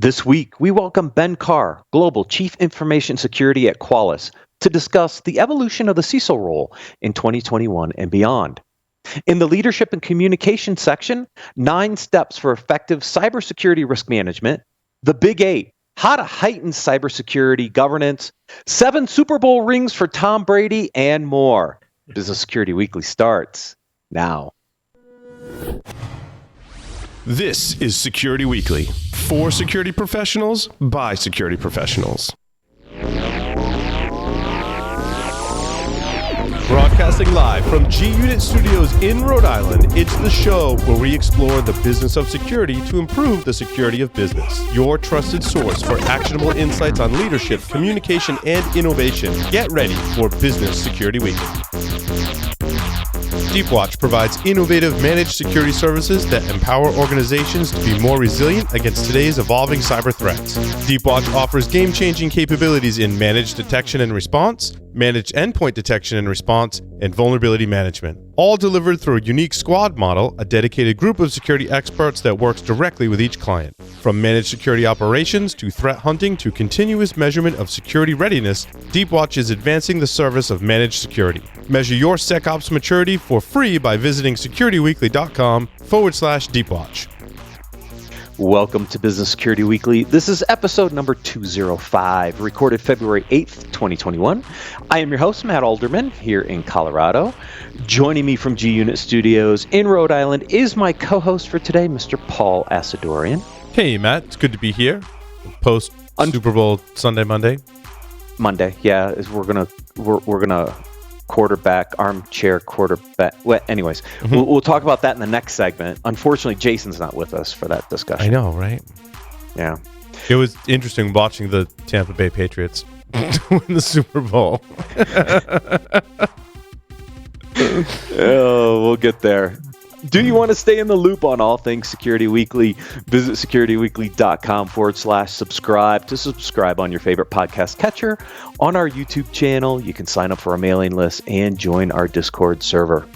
This week, we welcome Ben Carr, Global Chief Information Security at Qualys, to discuss the evolution of the CISO role in 2021 and beyond. In the Leadership and Communication section, 9 steps for effective cybersecurity risk management, the Big 8, how to heighten cybersecurity governance, 7 Super Bowl rings for Tom Brady, and more. Business Security Weekly starts now. This is Security Weekly, for security professionals, by security professionals. Broadcasting live from G-Unit Studios in Rhode Island, it's the show where we explore the business of security to improve the security of business. Your trusted source for actionable insights on leadership, communication, and innovation. Get ready for Business Security Weekly. Deepwatch provides innovative managed security services that empower organizations to be more resilient against today's evolving cyber threats. Deepwatch offers game-changing capabilities in managed detection and response, managed endpoint detection and response, and vulnerability management. All delivered through a unique squad model, a dedicated group of security experts that works directly with each client. From managed security operations to threat hunting to continuous measurement of security readiness, Deepwatch is advancing the service of managed security. Measure your SecOps maturity for free by visiting securityweekly.com/Deepwatch. Welcome to Business Security Weekly. This is episode number 205, recorded February 8th, 2021. I am your host, Matt Alderman, here in Colorado. Joining me from G-Unit Studios in Rhode Island is my co-host for today, Mr. Paul Asadorian. Hey, Matt. It's good to be here. Post Super Bowl Sunday, Monday. Yeah. We're gonna armchair quarterback. Well, anyways, we'll talk about that in the next segment. Unfortunately, Jason's not with us for that discussion. I know, right? Yeah. It was interesting watching the Tampa Bay Patriots win the Super Bowl. Oh, we'll get there. Do you want to stay in the loop on all things Security Weekly? Visit securityweekly.com/subscribe to subscribe on your favorite podcast catcher. On our YouTube channel, you can sign up for our mailing list and join our Discord server.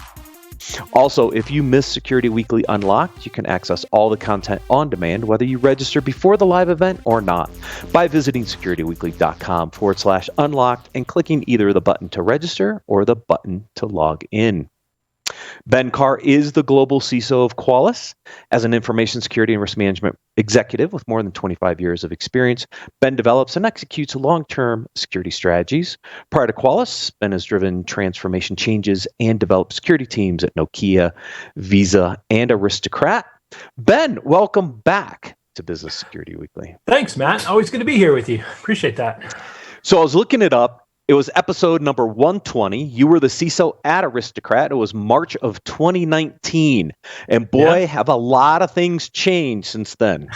Also, if you miss Security Weekly Unlocked, you can access all the content on demand, whether you register before the live event or not, by visiting securityweekly.com/unlocked and clicking either the button to register or the button to log in. Ben Carr is the global CISO of Qualys. As an information security and risk management executive with more than 25 years of experience, Ben develops and executes long-term security strategies. Prior to Qualys, Ben has driven transformation changes and developed security teams at Nokia, Visa, and Aristocrat. Ben, welcome back to Business Security Weekly. Thanks, Matt. Always good to be here with you. Appreciate that. So I was looking it up. It was episode number 120. You were the CISO at Aristocrat. It was March of 2019. And boy, have a lot of things changed since then.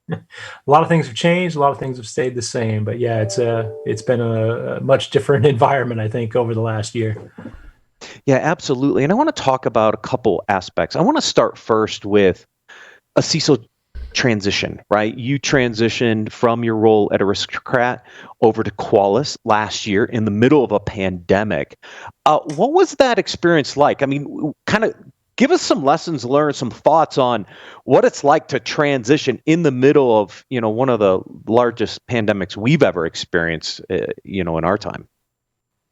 A lot of things have changed. A lot of things have stayed the same. But yeah, it's been a much different environment, I think, over the last year. Yeah, absolutely. And I want to talk about a couple aspects. I want to start first with a CISO transition, right? You transitioned from your role at Aristocrat over to Qualys last year in the middle of a pandemic. What was that experience like? I mean, kind of give us some lessons learned, some thoughts on what it's like to transition in the middle of, one of the largest pandemics we've ever experienced, in our time.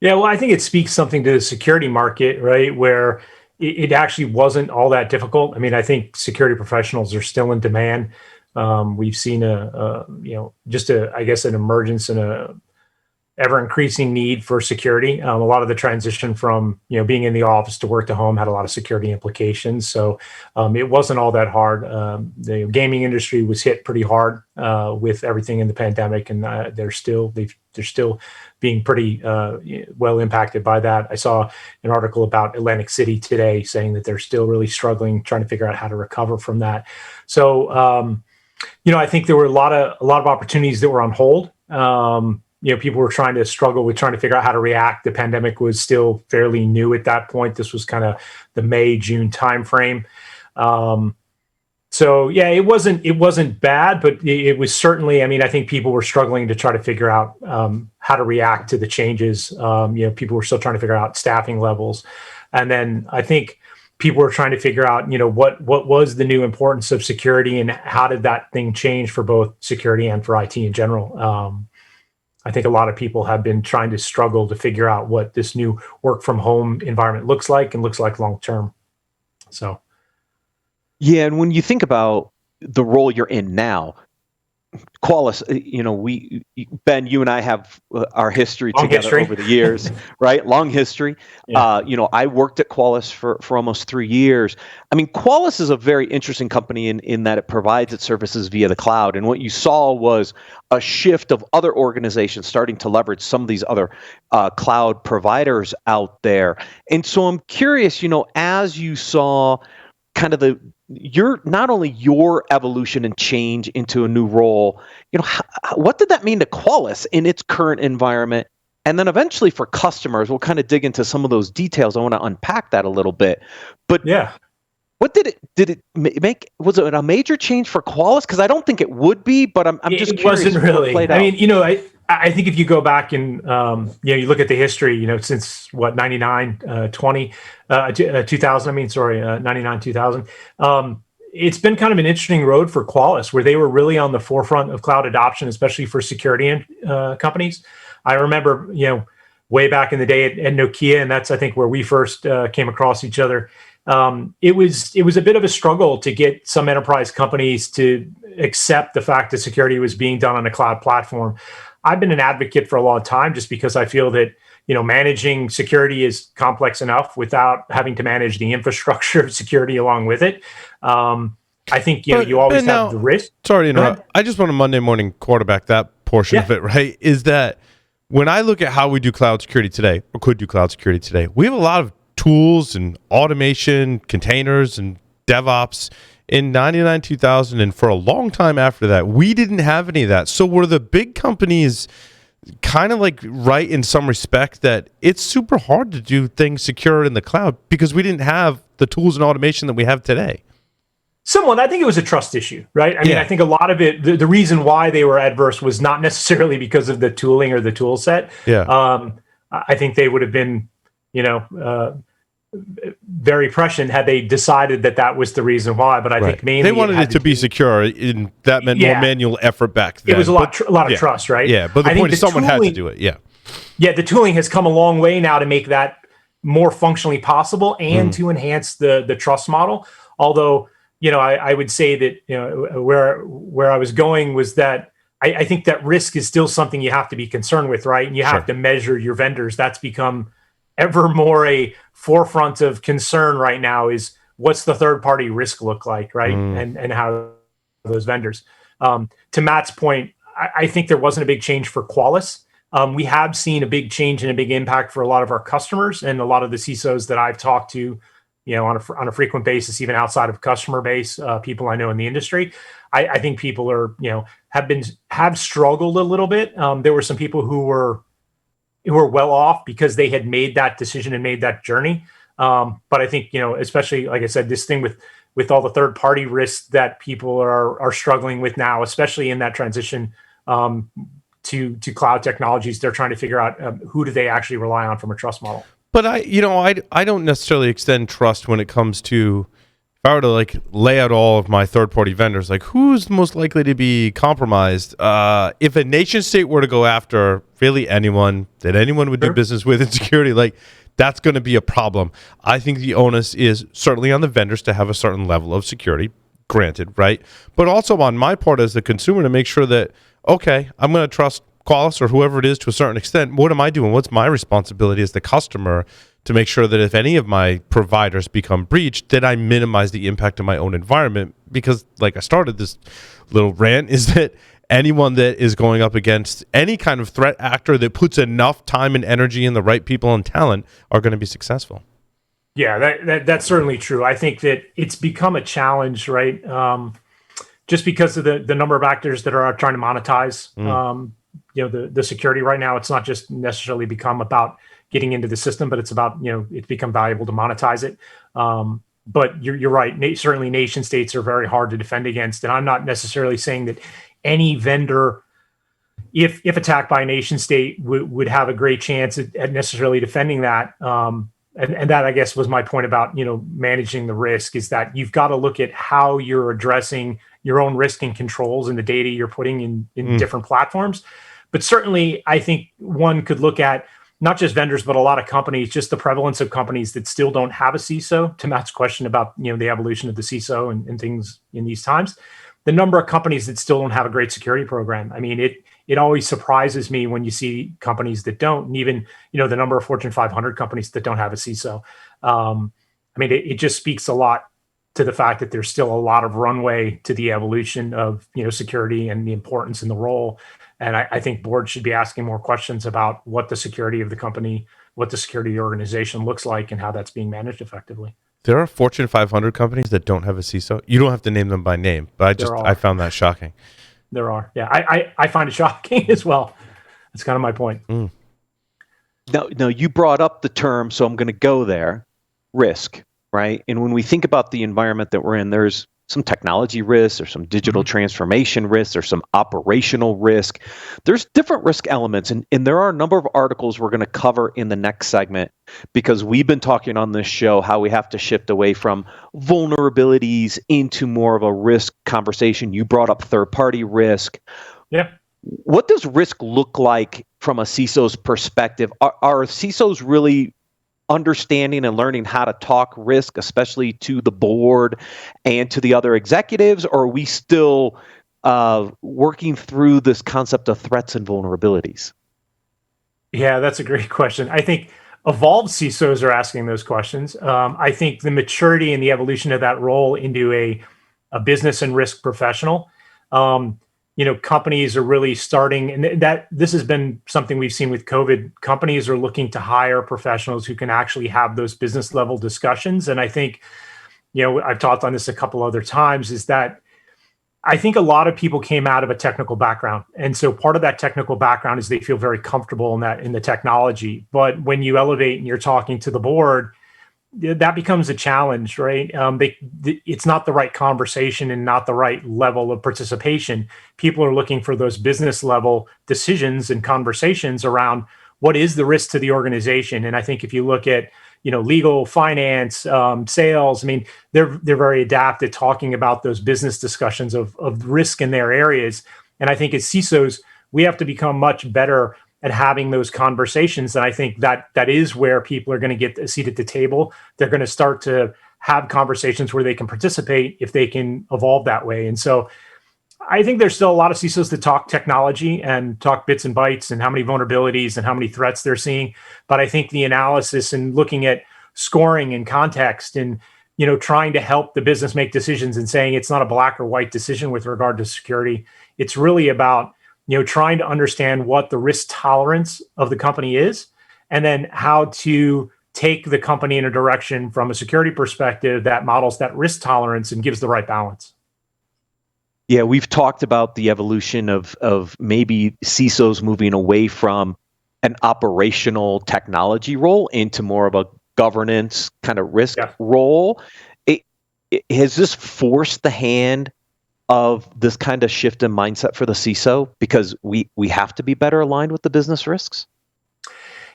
Yeah, well, I think it speaks something to the security market, right? Where it actually wasn't all that difficult. I mean, I think security professionals are still in demand. We've seen an emergence and a ever increasing need for security. A lot of the transition from, being in the office to work to home had a lot of security implications. So it wasn't all that hard. The gaming industry was hit pretty hard with everything in the pandemic, and they're still being pretty well impacted by that. I saw an article about Atlantic City today saying that they're still really struggling, trying to figure out how to recover from that. So, I think there were a lot of opportunities that were on hold. People were trying to figure out how to react. The pandemic was still fairly new at that point. This was kind of the May, June timeframe. So yeah, it wasn't bad, but it was certainly, I think people were struggling to try to figure out how to react to the changes. People were still trying to figure out staffing levels. And then I think people were trying to figure out, what was the new importance of security and how did that thing change for both security and for IT in general. I think a lot of people have been trying to struggle to figure out what this new work from home environment looks like and looks like long term. So, yeah, and when you think about the role you're in now, Qualys, Ben, you and I have our history long together history. over the years, right? Long history. Yeah. I worked at Qualys for almost 3 years. I mean, Qualys is a very interesting company in that it provides its services via the cloud. And what you saw was a shift of other organizations starting to leverage some of these other cloud providers out there. And so I'm curious, as you saw kind of not only your evolution and change into a new role, what did that mean to Qualys in its current environment? And then eventually for customers, we'll kind of dig into some of those details. I want to unpack that a little bit. But yeah, what did it make? Was it a major change for Qualys? Because I don't think it would be, but I'm just curious. It wasn't really. I mean, I think if you go back and you look at the history, since 99, 2000. 99, 2000. It's been kind of an interesting road for Qualys, where they were really on the forefront of cloud adoption, especially for security companies. I remember, way back in the day at Nokia, and that's I think where we first came across each other. It was a bit of a struggle to get some enterprise companies to accept the fact that security was being done on a cloud platform. I've been an advocate for a long time just because I feel that, managing security is complex enough without having to manage the infrastructure of security along with it. I think, you always have the risk. Sorry to interrupt. I just want to Monday morning quarterback that portion of it, right? Is that when I look at how we do cloud security today, or could do cloud security today, we have a lot of tools and automation, containers and DevOps. In 99, 2000, and for a long time after that, we didn't have any of that. So were the big companies kind of like right in some respect that it's super hard to do things secure in the cloud because we didn't have the tools and automation that we have today? Somewhat. I think it was a trust issue, right? I mean, I think a lot of it, the reason why they were adverse was not necessarily because of the tooling or the tool set. Yeah. I think they would have been, very prescient had they decided that was the reason why. But I think mainly they wanted it to be secure, and that meant more manual effort back then. It was a lot of trust, right? Yeah, but the point is someone had to do it. Yeah, the tooling has come a long way now to make that more functionally possible and to enhance the trust model. Although, I would say that where I was going was that I think that risk is still something you have to be concerned with, right? And you have to measure your vendors. That's become ever more a forefront of concern right now, is what's the third party risk look like, right? And how those vendors. To Matt's point, I think there wasn't a big change for Qualys. We have seen a big change and a big impact for a lot of our customers and a lot of the CISOs that I've talked to, on a frequent basis, even outside of customer base, people I know in the industry. I think people are, have struggled a little bit. There were some people who were well off because they had made that decision and made that journey. But I think, especially, like I said, this thing with all the third party risks that people are struggling with now, especially in that transition to cloud technologies, they're trying to figure out who do they actually rely on from a trust model. But I don't necessarily extend trust when it comes to, if I were to lay out all of my third-party vendors, who's most likely to be compromised? If a nation state were to go after really anyone that anyone would do business with in security, that's going to be a problem. I think the onus is certainly on the vendors to have a certain level of security, granted, right? But also on my part as the consumer to make sure that, okay, I'm going to trust Qualys or whoever it is to a certain extent. What am I doing? What's my responsibility as the customer to make sure that if any of my providers become breached, that I minimize the impact of my own environment? Because I started this little rant, is that anyone that is going up against any kind of threat actor that puts enough time and energy in the right people and talent are going to be successful. Yeah, that's certainly true. I think that it's become a challenge, right? Just because of the number of actors that are trying to monetize the security right now. It's not just necessarily become about getting into the system, but it's about, it's become valuable to monetize it. But you're right. Certainly nation states are very hard to defend against. And I'm not necessarily saying that any vendor, if attacked by a nation state, would have a great chance at necessarily defending that. and that, I guess, was my point about, managing the risk, is that you've got to look at how you're addressing your own risk and controls and the data you're putting in different platforms. But certainly, I think one could look at not just vendors, but a lot of companies, just the prevalence of companies that still don't have a CISO. To Matt's question about, the evolution of the CISO and things in these times, the number of companies that still don't have a great security program. I mean, it always surprises me when you see companies that don't, and even, the number of Fortune 500 companies that don't have a CISO. I mean, it just speaks a lot to the fact that there's still a lot of runway to the evolution of, security and the importance and the role. And I think boards should be asking more questions about what the security of the company, what the security of the organization looks like, and how that's being managed effectively. There are Fortune 500 companies that don't have a CISO. You don't have to name them by name, but I found that shocking. There are. Yeah, I find it shocking as well. That's kind of my point. Now, you brought up the term, so I'm going to go there, risk, right? And when we think about the environment that we're in, there's some technology risks, there's some digital transformation risks, there's some operational risk. There's different risk elements, and there are a number of articles we're going to cover in the next segment, because we've been talking on this show how we have to shift away from vulnerabilities into more of a risk conversation. You brought up third-party risk. Yeah. What does risk look like from a CISO's perspective? Are CISOs really understanding and learning how to talk risk, especially to the board and to the other executives, or are we still working through this concept of threats and vulnerabilities? Yeah, that's a great question. I think evolved CISOs are asking those questions. I think the maturity and the evolution of that role into a business and risk professional, companies are really starting, and that this has been something we've seen with COVID. Companies are looking to hire professionals who can actually have those business level discussions. And I think, I've talked on this a couple other times, is that I think a lot of people came out of a technical background. And so part of that technical background is they feel very comfortable in the technology. But when you elevate and you're talking to the board, that becomes a challenge, right? It's not the right conversation and not the right level of participation. People are looking for those business level decisions and conversations around what is the risk to the organization. And I think if you look at, legal, finance, sales, I mean, they're very adept at talking about those business discussions of risk in their areas. And I think as CISOs, we have to become much better at having those conversations. And I think that is where people are going to get a seat at the table. They're going to start to have conversations where they can participate if they can evolve that way. And so I think there's still a lot of CISOs that talk technology and talk bits and bytes and how many vulnerabilities and how many threats they're seeing. But I think the analysis and looking at scoring and context and, trying to help the business make decisions and saying it's not a black or white decision with regard to security. It's really about trying to understand what the risk tolerance of the company is, and then how to take the company in a direction from a security perspective that models that risk tolerance and gives the right balance. Yeah, we've talked about the evolution of maybe CISOs moving away from an operational technology role into more of a governance kind of risk role. Has this forced the hand of this kind of shift in mindset for the CISO, because we have to be better aligned with the business risks?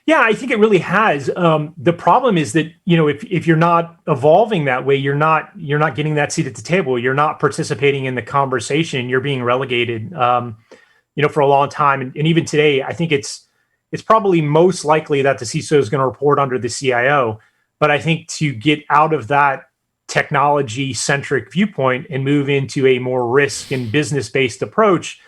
Yeah, I think it really has. The problem is that, if you're not evolving that way, you're not getting that seat at the table. You're not participating in the conversation. You're being relegated, for a long time. And even today, I think it's probably most likely that the CISO is going to report under the CIO. But I think to get out of that technology-centric viewpoint and move into a more risk and business-based approach,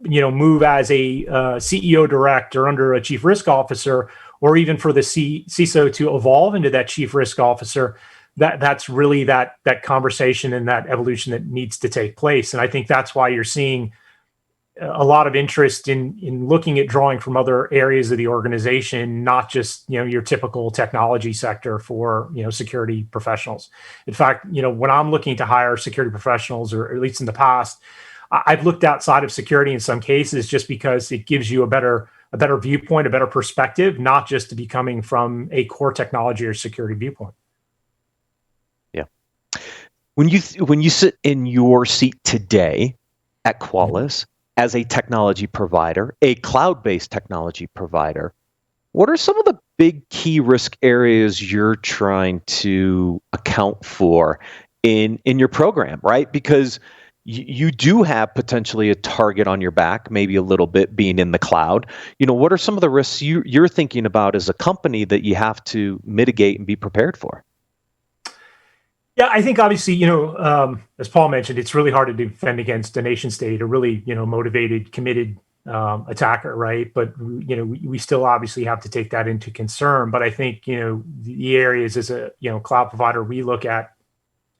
move as a CEO director under a chief risk officer, or even for the CISO to evolve into that chief risk officer, that's really that conversation and that evolution that needs to take place. And I think that's why you're seeing a lot of interest in looking at drawing from other areas of the organization, not just your typical technology sector for security professionals. In fact, when I'm looking to hire security professionals, or at least in the past, I've looked outside of security in some cases, just because it gives you a better viewpoint, a better perspective, not just to be coming from a core technology or security viewpoint. Yeah. When you sit in your seat today at Qualys as a technology provider, a cloud-based technology provider, what are some of the big key risk areas you're trying to account for in your program, right? Because you do have potentially a target on your back, maybe a little bit being in the cloud. What are some of the risks you're thinking about as a company that you have to mitigate and be prepared for? Yeah, I think obviously, as Paul mentioned, it's really hard to defend against a nation state, a really, motivated, committed attacker, right? But we still obviously have to take that into concern. But I think the areas as a cloud provider we look at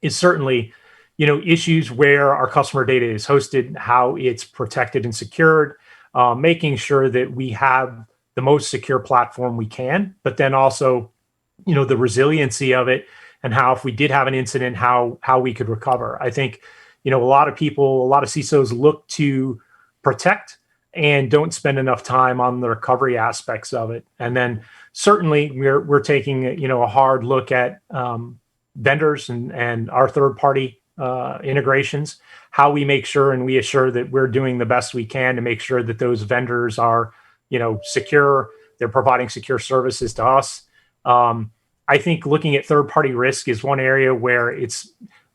is certainly issues where our customer data is hosted, how it's protected and secured, making sure that we have the most secure platform we can, but then also the resiliency of it and how if we did have an incident, how we could recover. I think a lot of CISOs look to protect and don't spend enough time on the recovery aspects of it. And then certainly we're taking a hard look at vendors and our third party integrations, how we make sure and we assure that we're doing the best we can to make sure that those vendors are secure, they're providing secure services to us. I think looking at third party risk is one area where it's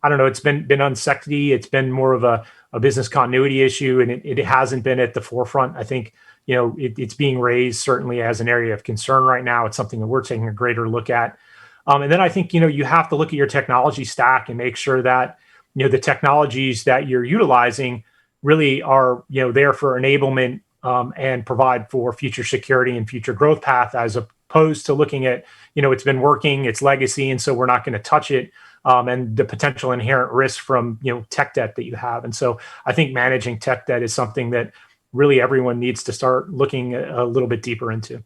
been unsexy. It's been more of a business continuity issue, and it hasn't been at the forefront. I think it's being raised certainly as an area of concern right now. It's something that we're taking a greater look at. And then I think you have to look at your technology stack and make sure that the technologies that you're utilizing really are there for enablement and provide for future security and future growth path, as opposed to looking at it's been working, it's legacy, and so we're not going to touch it, and the potential inherent risk from tech debt that you have. And so I think managing tech debt is something that really everyone needs to start looking a little bit deeper into.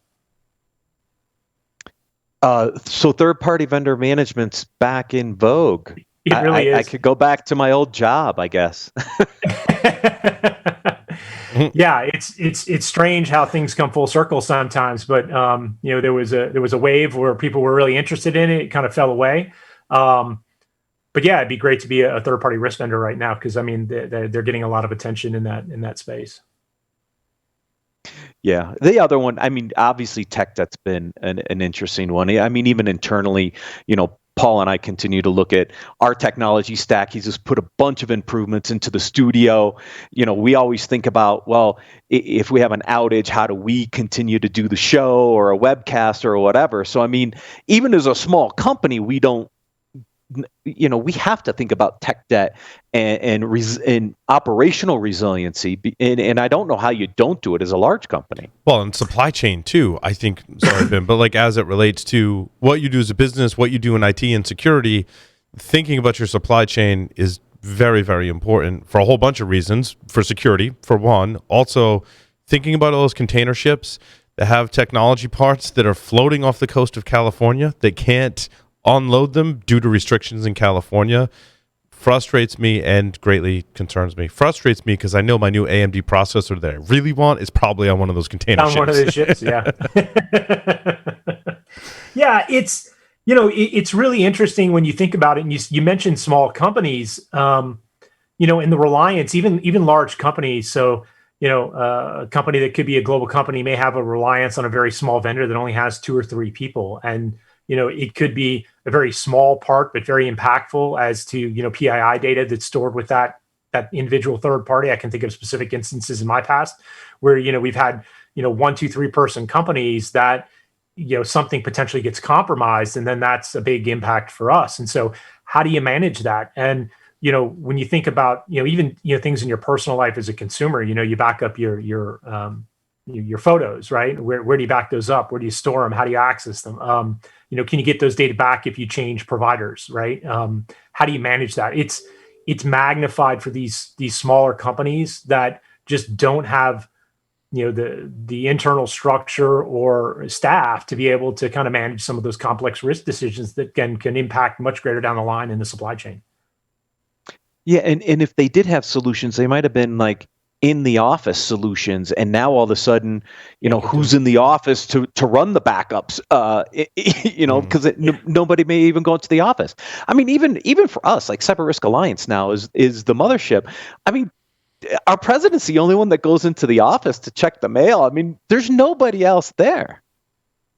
So third-party vendor management's back in vogue. It really is. I could go back to my old job, I guess. Yeah, it's strange how things come full circle sometimes. But there was a wave where people were really interested in it. It kind of fell away. But yeah, it'd be great to be a third-party risk vendor right now because they're getting a lot of attention in that space. Yeah. The other one, obviously tech debt's been an interesting one. Even internally, Paul and I continue to look at our technology stack. He's just put a bunch of improvements into the studio. We always think about, well, if we have an outage, how do we continue to do the show or a webcast or whatever? So, even as a small company, we don't, we have to think about tech debt and operational resiliency. And I don't know how you don't do it as a large company. Well, and supply chain too, I think, sorry, Ben, but like as it relates to what you do as a business, what you do in IT and security, thinking about your supply chain is very, very important for a whole bunch of reasons. For security, for one. Also, thinking about all those container ships that have technology parts that are floating off the coast of California that can't unload them due to restrictions in California frustrates me and greatly concerns me. Frustrates me because I know my new AMD processor that I really want is probably on one of those container ships. On one of those ships, yeah. Yeah, it's really interesting when you think about it. And you mentioned small companies, and the reliance, even large companies. So, a company that could be a global company may have a reliance on a very small vendor that only has 2 or 3 people. And it could be a very small part, but very impactful as to, PII data that's stored with that individual third party. I can think of specific instances in my past where, we've had, 1, 2, 3 person companies that, something potentially gets compromised, and then that's a big impact for us. And so how do you manage that? And, when you think about, even, things in your personal life as a consumer, you back up your photos, right? Where do you back those up? Where do you store them? How do you access them? Can you get those data back if you change providers, right? How do you manage that? It's magnified for these smaller companies that just don't have, the internal structure or staff to be able to kind of manage some of those complex risk decisions that can impact much greater down the line in the supply chain. Yeah, and if they did have solutions, they might have been like in the office solutions, and now all of a sudden, who's in the office to run the backups? Because nobody may even go into the office. Even for us, like Cyber Risk Alliance now is the mothership. Our president's the only one that goes into the office to check the mail. There's nobody else there.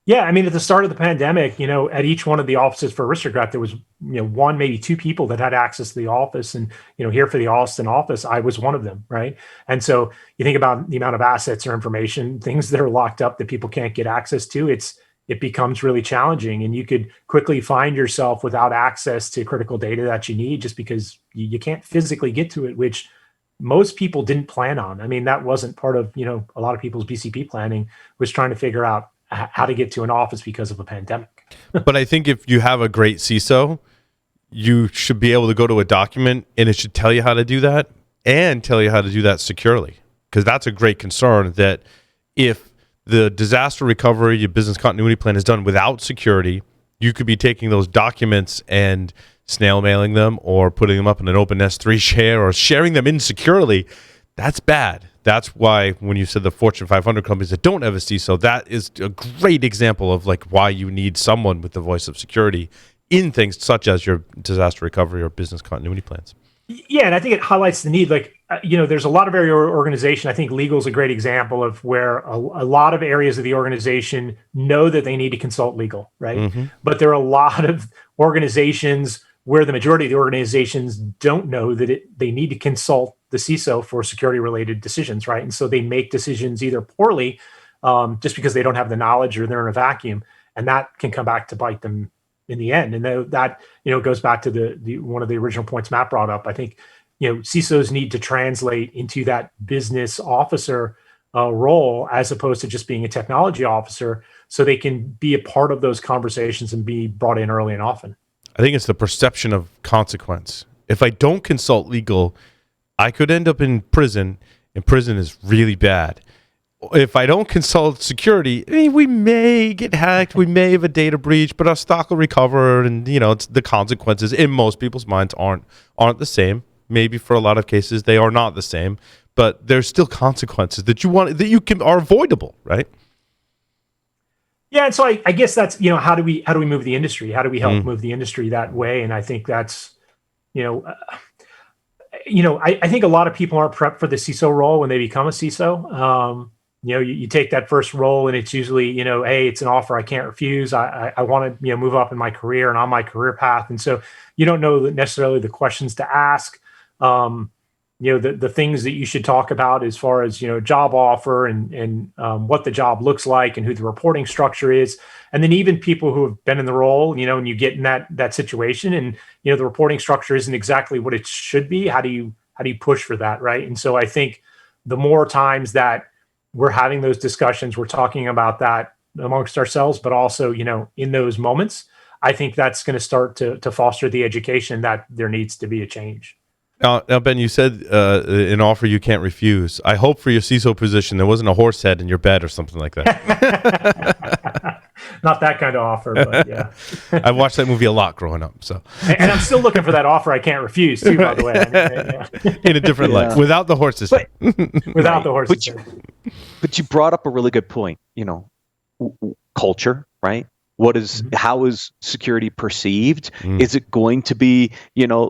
Yeah, I mean, at the start of the pandemic, at each one of the offices for Aristocrat, there was, one, maybe two people that had access to the office. And, here for the Austin office, I was one of them, right? And so you think about the amount of assets or information, things that are locked up that people can't get access to, it becomes really challenging. And you could quickly find yourself without access to critical data that you need just because you can't physically get to it, which most people didn't plan on. I mean, that wasn't part of, a lot of people's BCP planning was trying to figure out how to get to an office because of a pandemic. But I think if you have a great CISO, you should be able to go to a document and it should tell you how to do that and tell you how to do that securely. Because that's a great concern that if the disaster recovery, your business continuity plan is done without security, you could be taking those documents and snail mailing them or putting them up in an open S3 share or sharing them insecurely. That's bad. That's why when you said the Fortune 500 companies that don't have a CISO, that is a great example of like why you need someone with the voice of security in things such as your disaster recovery or business continuity plans. Yeah, and I think it highlights the need. Like, there's a lot of area organization. I think legal is a great example of where a lot of areas of the organization know that they need to consult legal, right? Mm-hmm. But there are a lot of organizations where the majority of the organizations don't know that they need to consult the CISO for security-related decisions, right? And so they make decisions either poorly, just because they don't have the knowledge or they're in a vacuum, and that can come back to bite them in the end. And that goes back to the one of the original points Matt brought up. I think CISOs need to translate into that business officer role as opposed to just being a technology officer, so they can be a part of those conversations and be brought in early and often. I think it's the perception of consequence. If I don't consult legal, I could end up in prison, and prison is really bad. If I don't consult security, we may get hacked, we may have a data breach, but our stock will recover, and it's the consequences in most people's minds aren't the same. Maybe for a lot of cases they are not the same, but there's still consequences that are avoidable, right? Yeah, and so I guess that's how do we move the industry? How do we help move the industry that way? And I think that's I think a lot of people aren't prepped for the CISO role when they become a CISO. You take that first role and it's usually hey, it's an offer I can't refuse. I want to move up in my career and on my career path, and so you don't know necessarily the questions to ask. The things that you should talk about as far as job offer and what the job looks like and who the reporting structure is, and then even people who have been in the role, and you get in that situation, and the reporting structure isn't exactly what it should be. How do you push for that, right? And so I think the more times that we're having those discussions, we're talking about that amongst ourselves, but also in those moments, I think that's going to start to foster the education that there needs to be a change. Now, Ben, you said an offer you can't refuse. I hope for your CISO position there wasn't a horse head in your bed or something like that. Not that kind of offer, but yeah. I watched that movie a lot growing up. So, and I'm still looking for that offer I can't refuse too, by the way. In a different light, without the horses. Without the horses. But you brought up a really good point. Culture, right? How is security perceived? Is it going to be,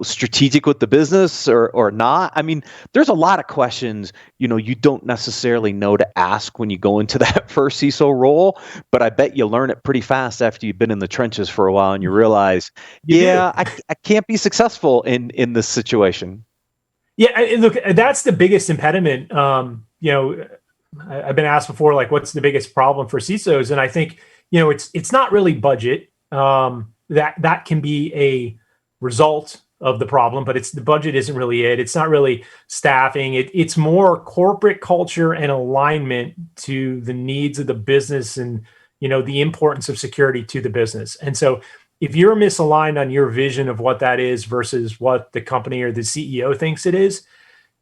strategic with the business or not? I mean, there's a lot of questions, you don't necessarily know to ask when you go into that first CISO role, but I bet you learn it pretty fast after you've been in the trenches for a while and you realize, I can't be successful in this situation. Yeah, look, that's the biggest impediment. I've been asked before, like, what's the biggest problem for CISOs? And I think, it's not really budget. That can be a result of the problem, but the budget isn't really it. It's not really staffing. It's more corporate culture and alignment to the needs of the business and the importance of security to the business. And so, if you're misaligned on your vision of what that is versus what the company or the CEO thinks it is,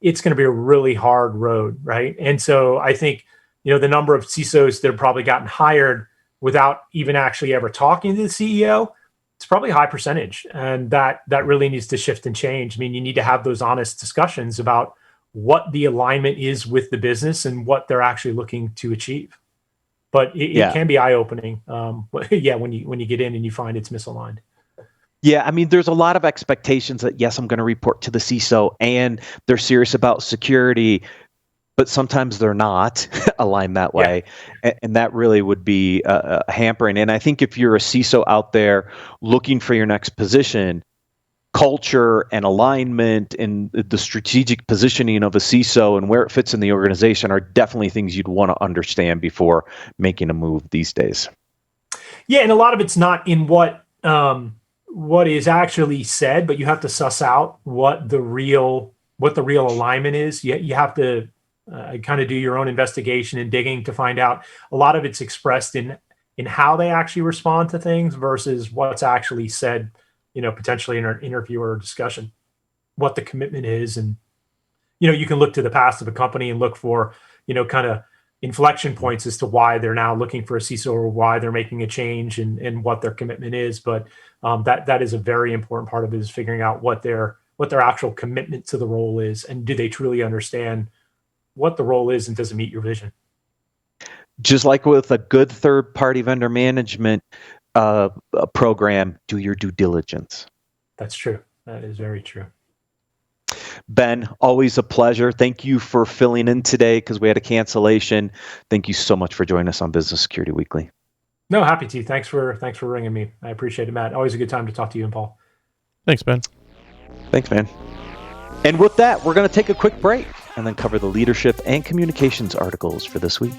it's going to be a really hard road, right? And so, I think the number of CISOs that have probably gotten hired without even actually ever talking to the CEO, it's probably a high percentage. And that really needs to shift and change. I mean, you need to have those honest discussions about what the alignment is with the business and what they're actually looking to achieve. But it can be eye-opening, when you get in and you find it's misaligned. Yeah, I mean, there's a lot of expectations that, yes, I'm going to report to the CISO and they're serious about security. but sometimes they're not aligned that way. And that really would be hampering. And I think if you're a CISO out there looking for your next position, culture and alignment and the strategic positioning of a CISO and where it fits in the organization are definitely things you'd want to understand before making a move these days. Yeah, and a lot of it's not in what is actually said, but you have to suss out what the real alignment is. You have to kind of do your own investigation and digging to find out. A lot of it's expressed in how they actually respond to things versus what's actually said, potentially in an interview or discussion, what the commitment is. And, you can look to the past of a company and look for, kind of inflection points as to why they're now looking for a CISO or why they're making a change and what their commitment is. But that is a very important part of it, is figuring out what their actual commitment to the role is, and do they truly understand what the role is, and does it meet your vision? Just like with a good third-party vendor management program, do your due diligence. That's true. That is very true. Ben, always a pleasure. Thank you for filling in today because we had a cancellation. Thank you so much for joining us on Business Security Weekly. No, happy to. Thanks for ringing me. I appreciate it, Matt. Always a good time to talk to you and Paul. Thanks, Ben. Thanks, man. And with that, we're going to take a quick break and then cover the leadership and communications articles for this week.